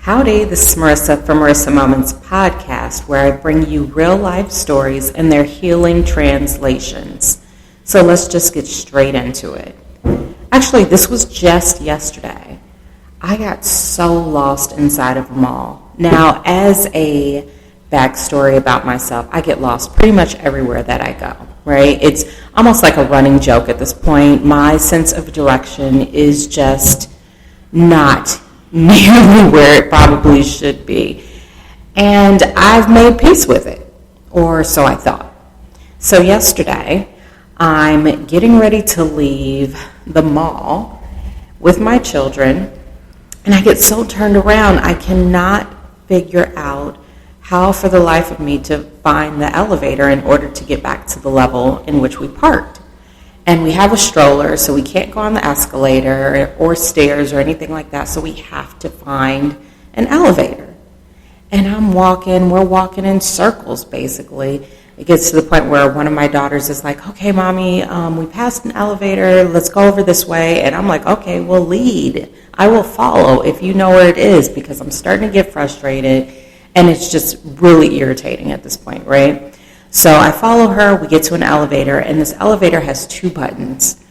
Howdy, this is Marissa from Marisa-Moments podcast, where I bring you real-life stories and their healing translations. So let's just get straight into it. Actually, this was just yesterday. I got so lost inside of a mall. Now, as a backstory about myself, I get lost pretty much everywhere that I go, right? It's almost like a running joke at this point. My sense of direction is just not nearly where it probably should be. And I've made peace with it, or so I thought. So yesterday, I'm getting ready to leave the mall with my children, and I get so turned around, I cannot figure out how for the life of me to find the elevator in order to get back to the level in which we parked. And we have a stroller, so we can't go on the escalator or stairs or anything like that, so we have to find an elevator. And we're walking in circles, basically. It gets to the point where one of my daughters is like, okay, Mommy, we passed an elevator, let's go over this way. And I'm like, okay, well, lead. I will follow if you know where it is, because I'm starting to get frustrated, and it's just really irritating at this point, right? So I follow her, we get to an elevator, and this elevator has two buttons.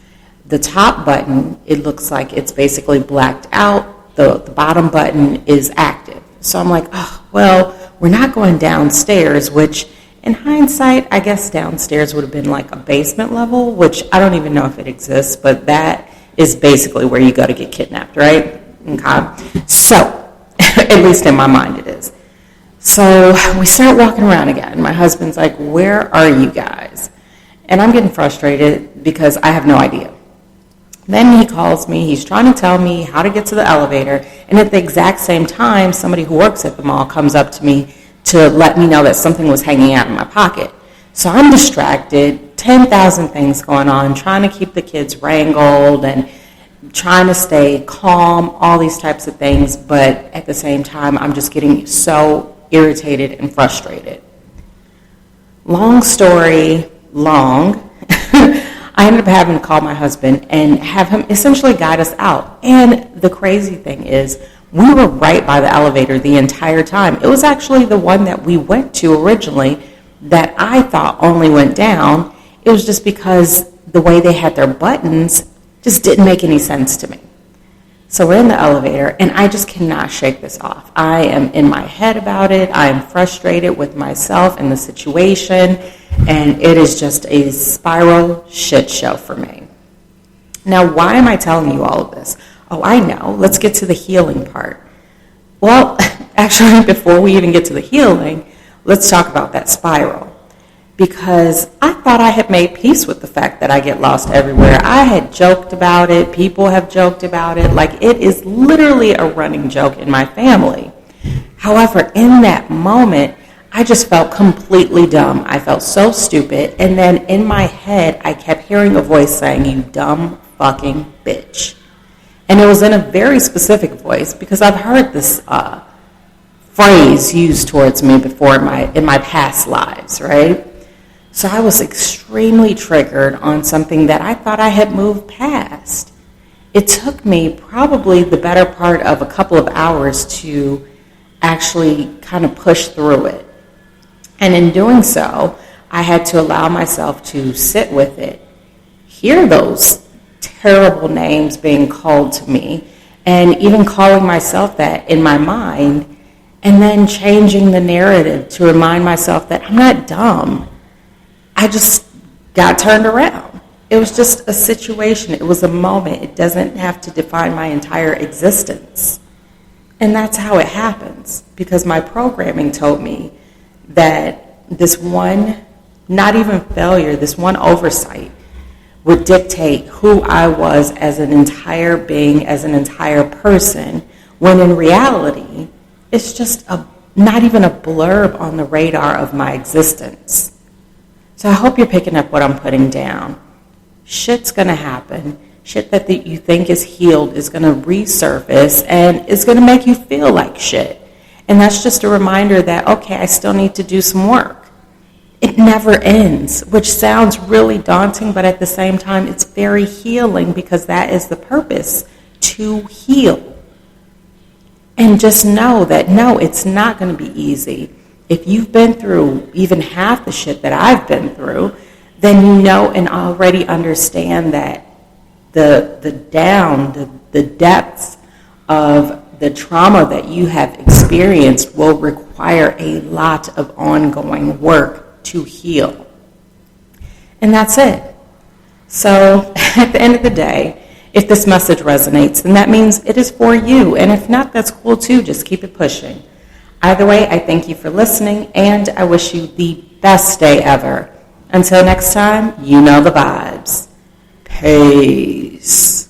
The top button, it looks like it's basically blacked out. The bottom button is active. So I'm like, oh, well, we're not going downstairs, which in hindsight, I guess downstairs would have been like a basement level, which I don't even know if it exists, but that is basically where you go to get kidnapped, right? Okay. So, at least in my mind it is. So we start walking around again. My husband's like, where are you guys? And I'm getting frustrated because I have no idea. Then he calls me. He's trying to tell me how to get to the elevator. And at the exact same time, somebody who works at the mall comes up to me to let me know that something was hanging out in my pocket. So I'm distracted, 10,000 things going on, trying to keep the kids wrangled and trying to stay calm, all these types of things. But at the same time, I'm just getting so irritated and frustrated. Long story long, I ended up having to call my husband and have him essentially guide us out. And the crazy thing is, we were right by the elevator the entire time. It was actually the one that we went to originally that I thought only went down. It was just because the way they had their buttons just didn't make any sense to me. So we're in the elevator, and I just cannot shake this off. I am in my head about it. I am frustrated with myself and the situation, and it is just a spiral shit show for me. Now, why am I telling you all of this? Oh, I know. Let's get to the healing part. Well, actually, before we even get to the healing, let's talk about that spiral. Because I thought I had made peace with the fact that I get lost everywhere. I had joked about it. People have joked about it. Like, it is literally a running joke in my family. However, in that moment, I just felt completely dumb. I felt so stupid. And then in my head, I kept hearing a voice saying, "You dumb fucking bitch." And it was in a very specific voice, because I've heard this phrase used towards me before in my past lives, right? So I was extremely triggered on something that I thought I had moved past. It took me probably the better part of a couple of hours to actually kind of push through it. And in doing so, I had to allow myself to sit with it, hear those terrible names being called to me, and even calling myself that in my mind, and then changing the narrative to remind myself that I'm not dumb. I just got turned around. It was just a situation. It was a moment. It doesn't have to define my entire existence. And that's how it happens, because my programming told me that this one, not even failure, this one oversight would dictate who I was as an entire being, as an entire person, when in reality, it's just not even a blurb on the radar of my existence. So I hope you're picking up what I'm putting down. Shit's going to happen. Shit that you think is healed is going to resurface and is going to make you feel like shit. And that's just a reminder that, okay, I still need to do some work. It never ends, which sounds really daunting, but at the same time, it's very healing, because that is the purpose, to heal. And just know that, no, it's not going to be easy. If you've been through even half the shit that I've been through, then you know and already understand that the depths of the trauma that you have experienced will require a lot of ongoing work to heal. And that's it. So at the end of the day, if this message resonates, then that means it is for you. And if not, that's cool too. Just keep it pushing. Either way, I thank you for listening, and I wish you the best day ever. Until next time, you know the vibes. Peace.